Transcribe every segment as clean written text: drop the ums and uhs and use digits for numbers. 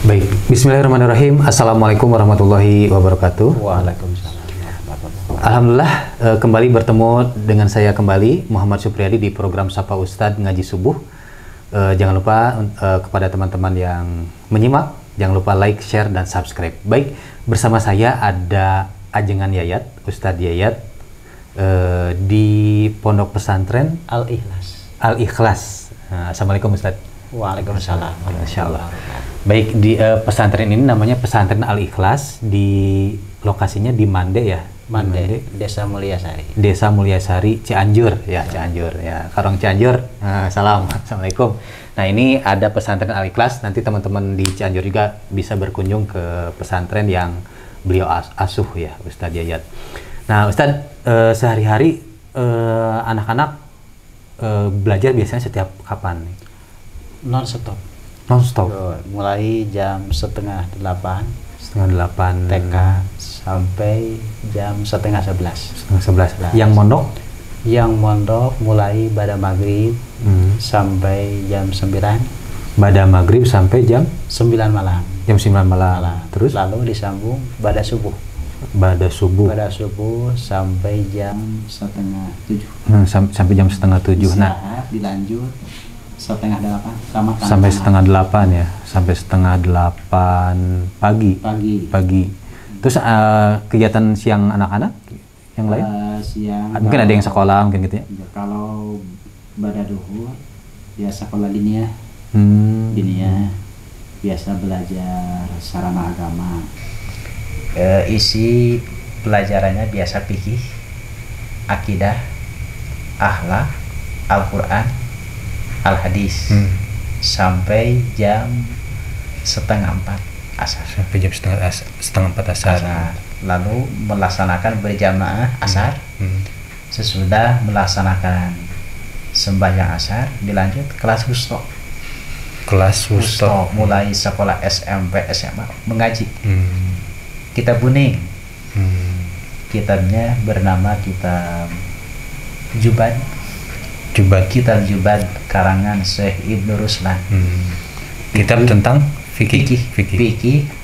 Baik, bismillahirrahmanirrahim. Assalamualaikum warahmatullahi wabarakatuh. Waalaikumsalam. Alhamdulillah, kembali bertemu dengan saya kembali, Muhammad Supriyadi di program Sapa Ustadz Ngaji Subuh. Jangan lupa kepada teman-teman yang menyimak, jangan lupa like, share, dan subscribe. Baik, bersama saya ada Ajengan Yayat, Ustadz Yayat, di Pondok Pesantren Al-Ikhlas. Al-Ikhlas. Assalamualaikum Ustadz. Waalaikumsalam. Masya Allah. Baik, di pesantren ini namanya Pesantren Al-Ikhlas, di lokasinya di Mande ya? Mande, Desa Mulyasari. Desa Mulyasari, Cianjur ya, Cianjur ya. Karong Cianjur. Assalamualaikum. Nah, ini ada Pesantren Al-Ikhlas, nanti teman-teman di Cianjur juga bisa berkunjung ke pesantren yang beliau asuh ya, Ustadz Yayat. Nah, Ustadz, sehari-hari anak-anak belajar biasanya setiap kapan? Non-stop. Non-stop? Mulai jam setengah 8 TK sampai jam setengah 11. Setengah 11. Yang mondok? Yang mondok mulai pada maghrib sampai jam 9. Pada maghrib sampai jam? 9 malam. Jam 9 malam. Terus? Lalu disambung pada subuh. Pada subuh? Pada subuh sampai jam setengah 7. Sampai jam setengah 7. Nah, dilanjut setengah 8 sampai setengah 8 ya, sampai setengah 8 pagi. Terus kegiatan siang anak-anak yang lain? Siang mungkin ada yang sekolah mungkin gitu ya? Kalau pada duhur ya sekolah diniyah. Diniyah biasa belajar sarana agama. Isi pelajarannya biasa fikih, akidah, akhlak, Al-Quran, Al-Hadis, sampai jam setengah 4 asar. Sampai jam setengah 4 asar. Lalu melaksanakan berjamaah asar. Sesudah melaksanakan sembahyang asar, dilanjut kelas wusto. Kelas wusto. Mulai sekolah SMP, SMA mengaji. Kitab kuning. Kitabnya bernama Kitab Jubad. Kitab Jubad karangan Syekh Ibnu Ruslan. Kitab tentang fikih,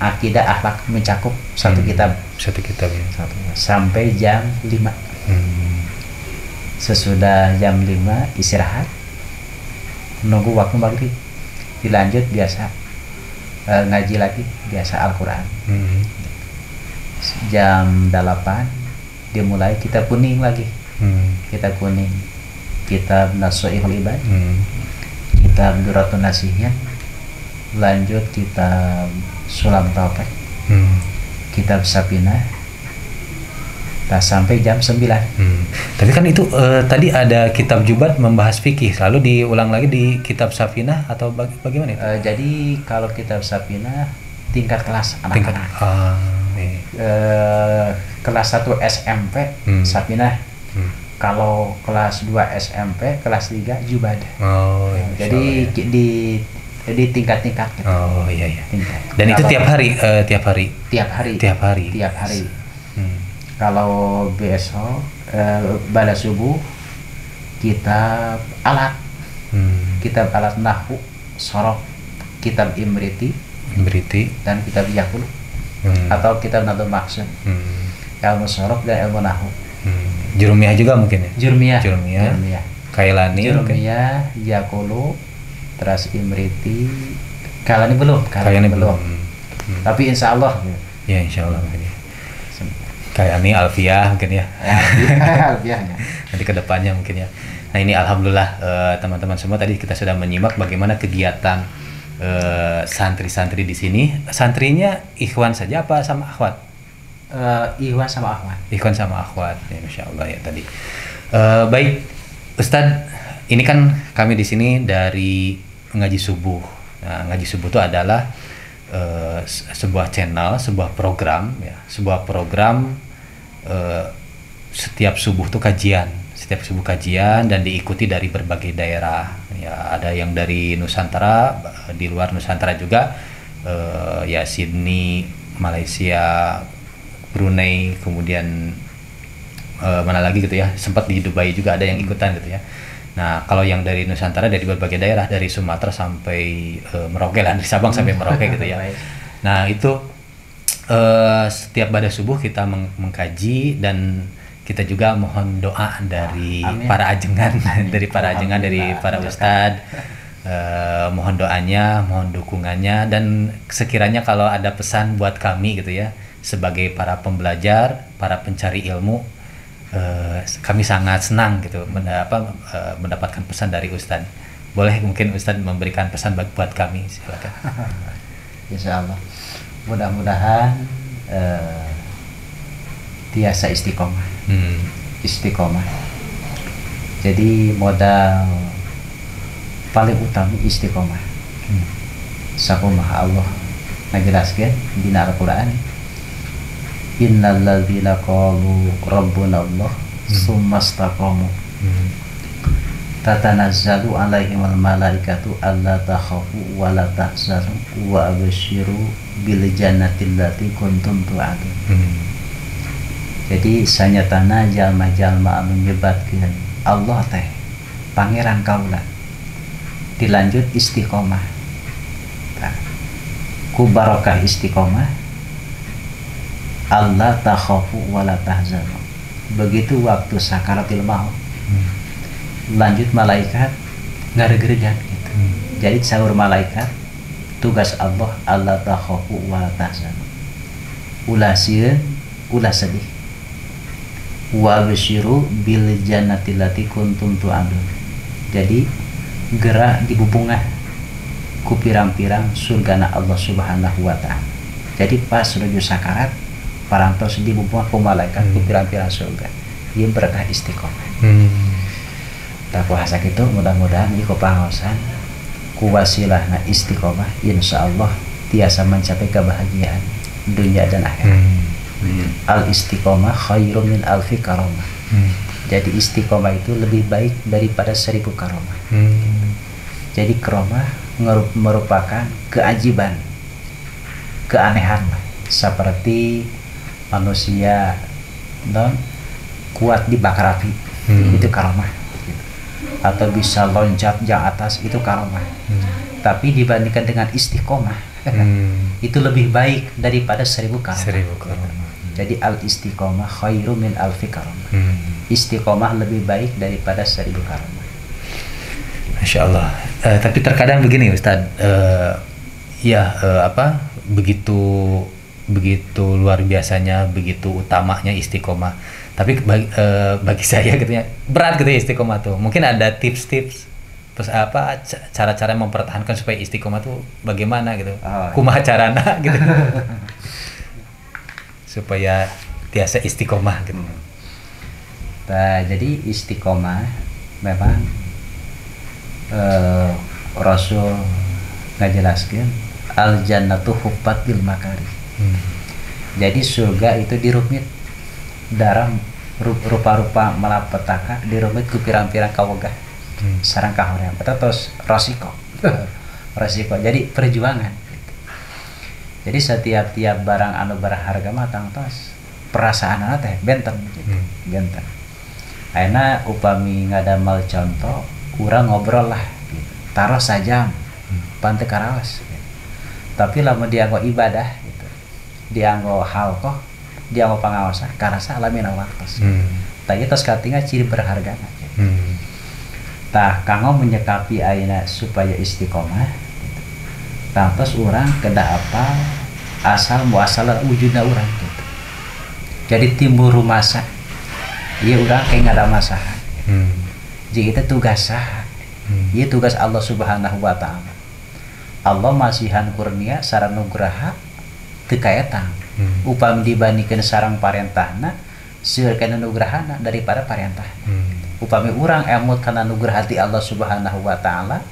akidah, akhlak, mencakup satu kitab. Satu kitab ya. Sampai jam 5. Sesudah jam 5 istirahat, nunggu waktu maghrib. Dilanjut biasa ngaji lagi, biasa Al-Quran. Jam 8 dimulai kitab kuning lagi. Kitab kuning, kitab Nasuhul Ibad, kitab Duratun Nasihin, lanjut kitab Sulam Taufik, kitab Sapinah, sampai jam 9. Tapi kan itu tadi ada kitab Jubad membahas fikih, lalu diulang lagi di kitab Safinah atau bagaimana itu? Jadi kalau kitab Sapinah tingkat kelas anak-anak. Kelas 1 SMP Sapinah. Kalau kelas 2 SMP, kelas 3 Jubad. Jadi di tingkat-tingkat gitu. Iya. Dan itu tiap hari? Tiap hari. Kalau besok pada subuh kitab alat. Kitab alat nahwu, sorof, kitab Imriti, dan kitab Yakul. Atau kitab Nadul Maksud. Ilmu sorof dan ilmu nahwu. Jurumiyah juga mungkin ya? Jurumiyah. Kailani. Jurumiyah, Yakulu, terus Imriti. Kailani belum. Tapi insya Allah. Ya insya Allah mungkin ya. Kailani, Alfiyah mungkin ya. Alfiyahnya. Nanti kedepannya mungkin ya. Nah ini alhamdulillah teman-teman semua, tadi kita sudah menyimak bagaimana kegiatan santri-santri di sini. Santrinya ikhwan saja apa sama akhwat? Ikhwan sama akhwat. Ikhwan sama akhwat, ya, Masya Allah ya tadi. Baik, Ustadz, ini kan kami di sini dari Ngaji Subuh. Nah, Ngaji Subuh itu adalah sebuah channel, sebuah program, ya, setiap subuh tuh kajian, dan diikuti dari berbagai daerah. Ya, ada yang dari Nusantara, di luar Nusantara juga, ya Sydney, Malaysia, Brunei, kemudian mana lagi gitu ya, sempat di Dubai juga ada yang ikutan gitu ya. Nah, kalau yang dari Nusantara dari berbagai daerah, dari Sumatera sampai Merauke lah, dari Sabang sampai Merauke gitu ya. Nah, itu setiap pada subuh kita mengkaji dan kita juga mohon doa dari para ajengan, dari para ajengan, dari para ustadz. Mohon doanya, mohon dukungannya, dan sekiranya kalau ada pesan buat kami gitu ya, sebagai para pembelajar, para pencari ilmu, kami sangat senang gitu mendapatkan pesan dari Ustadz. Boleh mungkin Ustadz memberikan pesan buat kami, silakan. Insya Allah, mudah-mudahan tiasa istiqomah. Istiqomah. Jadi modal paling utama istiqomah. Sakumaha Allah ngajelaskeun dina Al-Qur'an, innal ladzina qalu rabbuna Allah tsumma istaqamu tatanazzalu alaihimul malaikatu alla takhafu wa la tahzanu wa absyiru bil jannati allati kuntum tu'adun. Jadi sanyatana jalma-jalma anu nyebatkeun Allah teh pangeran kaula, dilanjut istiqomah. Nah, ku barokah istiqomah, Allah takhafu wa la tahzanu. Begitu waktu sakaratil maut, lanjut malaikat ngaregeregan gitu. Jadi saur malaikat tugas Allah, Allah takhafu wa la tahzanu. Ulah sieun, ulah sedih. Wa basyiru bil jannati allati kuntum tu'adun. Jadi gerak dibubungah ku pirang-pirang surgana Allah Subhanahu wa ta'ala. Jadi pas menuju sakarat parantos dibubungah ku malaikat ku pirang-pirang surga. Ieu berkah istiqomah. Tak puasa kitu mudah-mudahan ieu pangaosan ku wasilahna istiqomah insyaallah tiasa mencapai kebahagiaan dunia dan akhirat. Al istiqomah khairum min alfi karomah. Jadi istiqomah itu lebih baik daripada 1000 karomah. Jadi karomah merupakan keajiban, keanehan, seperti manusia kuat dibakar api, itu karomah. Atau bisa loncat yang atas, itu karomah. Tapi dibandingkan dengan istiqomah, itu lebih baik daripada 1000 karomah. Jadi al istiqomah khairum min alfi karomah. Istiqomah lebih baik daripada 1000 karomah. Masya Allah. Tapi terkadang begini Ustadz, begitu luar biasanya, begitu utamanya istiqomah. Tapi bagi saya gitu ya, berat gitu ya istiqomah tuh. Mungkin ada tips-tips, terus cara-cara mempertahankan supaya istiqomah tuh bagaimana gitu, kumaha carana gitu, supaya tiasa istiqomah gitu. Nah, jadi istiqomah memang Rasul ngajelaskeun al jannatu hufat bil makari. Jadi surga itu dirumit dalam rupa-rupa malapetaka, dirumit ku pirang-pirang kawegah sareng kahoream eta tos resiko. Resiko. Jadi perjuangan. Jadi setiap barang anu berharga mah tangtos perasaanna teh benten gitu. Benten. Ayeuna upami ngadamal contoh, urang ngobrol lah gitu. Taruh sajam, pante karaos gitu. Tapi lamun dianggo ibadah gitu, dianggo halqah, dianggo pangaosan, karasa lamina waktos. Tah tos katingal ciri berharga gitu. Tah kanggo menyikapi ayeuna supaya istiqomah gitu. Tah tos urang kedah apa asal muasal wujudna urang gitu. Jadi timbul rumasa. Ieu urang kayak ngada masalah. Jadi itu tugas sah. Ieu tugas Allah Subhanahu wa ta'ala. Allah masihan kurnia sareng nugraha teu kaetang. Upami dibandingkeun sareng parentahna, seueur kana nugrahana daripada parentah. Upami urang emut kana nugrah ti Allah Subhanahu wa ta'ala,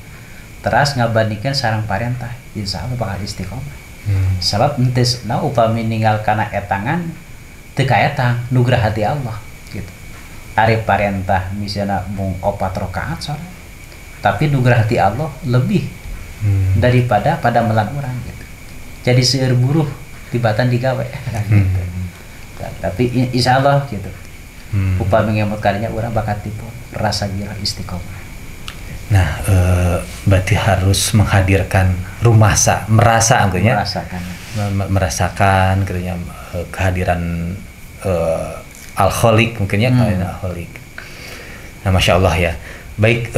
teras ngabandingkeun sareng parentah, insyaallah bakal istiqomah. Sabab henteu upami ninggal kana etangan teu kaetang nugrah ti Allah gitu. Ari parentah misalnya mung 4 rakaat salat, tapi nugrah ti Allah lebih daripada pada melan urang gitu. Jadi seueur buruh tibatan digawe gitu. Tapi insyaallah gitu. Upami ngemut kadinya urang bakal tipu rasa gila istiqomah. Nah, berarti harus menghadirkan merasa artinya merasakan katanya kehadiran Al-Khaliq mungkin ya, kehadiran Al-Khaliq. Nah, Masya Allah ya. Baik,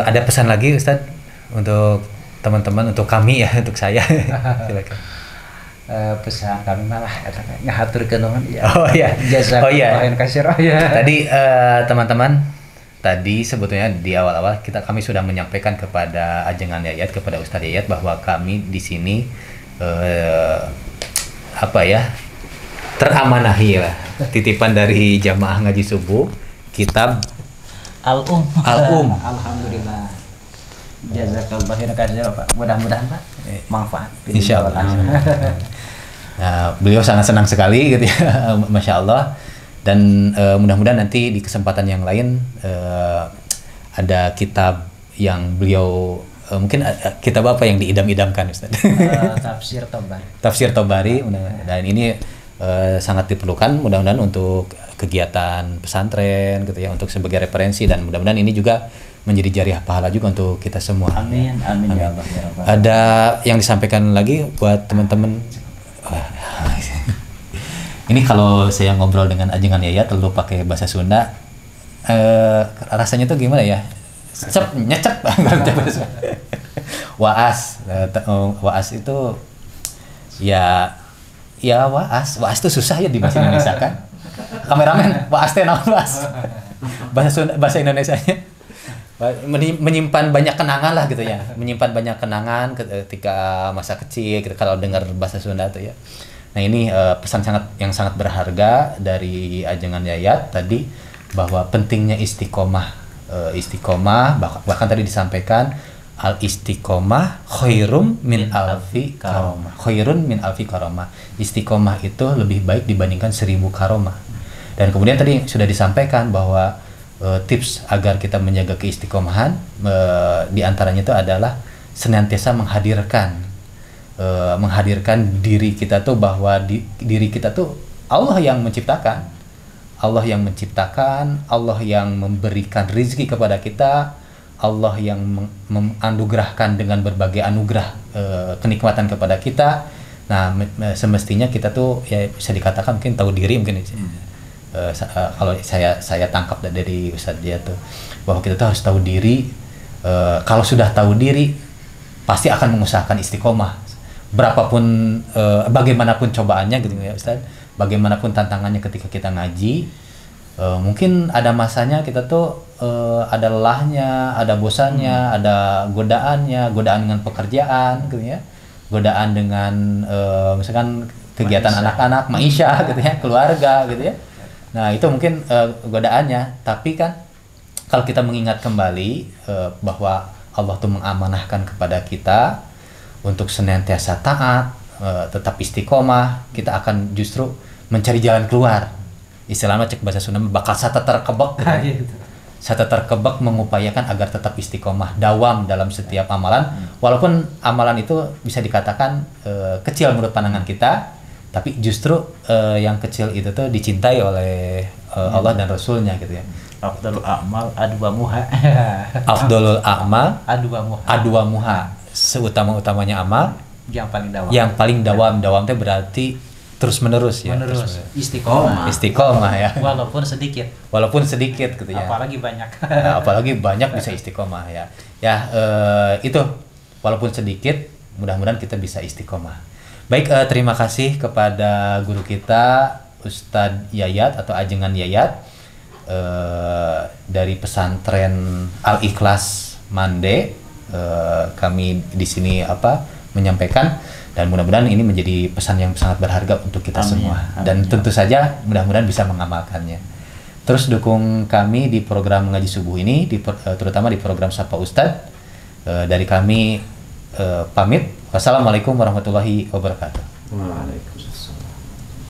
ada pesan lagi Ustadz untuk teman-teman, untuk kami ya, untuk saya. Silakan. Pesan kami malah ngahaturkeun ya. Oh iya. Jazakallahu khairan. Tadi teman-teman, tadi sebetulnya di awal-awal kami sudah menyampaikan kepada Ajengan Yayat, kepada Ustadz Yayat bahwa kami di sini teramanahi lah titipan dari jamaah ngaji subuh kitab Al-Um. Alhamdulillah. Jazakallahu khairan Pak. Mudah-mudahan Pak manfaat. Insyaallah. Nah, beliau sangat senang sekali gitu ya. Masya Allah. Dan mudah-mudahan nanti di kesempatan yang lain ada kitab yang beliau mungkin kitab apa yang diidam-idamkan Ustaz? Tafsir Tobari. Tafsir Tobari, dan ini sangat diperlukan mudah-mudahan untuk kegiatan pesantren gitu ya, untuk sebagai referensi, dan mudah-mudahan ini juga menjadi jariah pahala juga untuk kita semua. Amin, amin, ya Allah, ya Rabbal. Ada yang disampaikan lagi buat teman-teman? Ini kalau saya ngobrol dengan Ajengan Yayat lalu pakai bahasa Sunda, rasanya tuh gimana ya? Nyecep. Waas itu ya waas itu susah ya di bahasa Indonesia kan. Kameramen, waas teh naon waas? Bahasa Indonesianya menyimpan banyak kenangan lah gitu ya, menyimpan banyak kenangan ketika masa kecil gitu, kalau dengar bahasa Sunda tuh ya. Nah ini pesan yang sangat berharga dari Ajengan Yayat tadi, bahwa pentingnya istiqomah, bahkan tadi disampaikan al istiqomah khairum min alfi karomah. Khairun min alfi karomah. Istiqomah itu lebih baik dibandingkan 1000 karomah. Dan kemudian tadi sudah disampaikan bahwa tips agar kita menjaga keistiqomahan di antaranya itu adalah senantiasa menghadirkan diri kita tuh, bahwa diri kita tuh Allah yang menciptakan, Allah yang memberikan rezeki kepada kita, Allah yang menganugerahkan dengan berbagai anugerah kenikmatan kepada kita. Nah, semestinya kita tuh ya bisa dikatakan mungkin tahu diri mungkin. Kalau saya tangkap dari Ustadz dia tuh, bahwa kita tuh harus tahu diri. Kalau sudah tahu diri pasti akan mengusahakan istiqomah, berapapun bagaimanapun cobaannya gitu ya Ustadz, bagaimanapun tantangannya ketika kita ngaji. Mungkin ada masanya kita tuh ada lelahnya, ada bosannya, ada godaan dengan pekerjaan gitu ya, godaan dengan misalkan kegiatan anak-anak, maisha gitu ya, keluarga gitu ya. Nah itu mungkin godaannya, tapi kan kalau kita mengingat kembali bahwa Allah tuh mengamanahkan kepada kita untuk senantiasa taat, tetap istiqomah, kita akan justru mencari jalan keluar. Istilahnya cek bahasa Sunda bakal sata terkebak, sata terkebak mengupayakan agar tetap istiqomah, dawam dalam setiap amalan, walaupun amalan itu bisa dikatakan kecil menurut pandangan kita, tapi justru yang kecil itu tuh dicintai oleh Allah dan Rasulnya gitu ya. Afdalul a'mal adwamuha. Afdalul a'mal adwamuha. Seutama-utamanya amal yang paling dawam. Yang paling dawam. Dawam itu berarti terus menerus ya. Istiqomah ya. Walaupun sedikit gitu ya. Apalagi banyak. Nah, apalagi banyak bisa istiqomah ya. Ya itu walaupun sedikit, mudah-mudahan kita bisa istiqomah. Baik, terima kasih kepada guru kita Ustadz Yayat atau Ajengan Yayat dari pesantren Al-Ikhlas Mande. Kami di sini menyampaikan, dan mudah-mudahan ini menjadi pesan yang sangat berharga untuk kita semua. Dan tentu saja mudah-mudahan bisa mengamalkannya. Terus dukung kami di program ngaji subuh ini, terutama di program Sapa Ustadz. Dari kami pamit. Wassalamualaikum warahmatullahi wabarakatuh. Waalaikumsalam.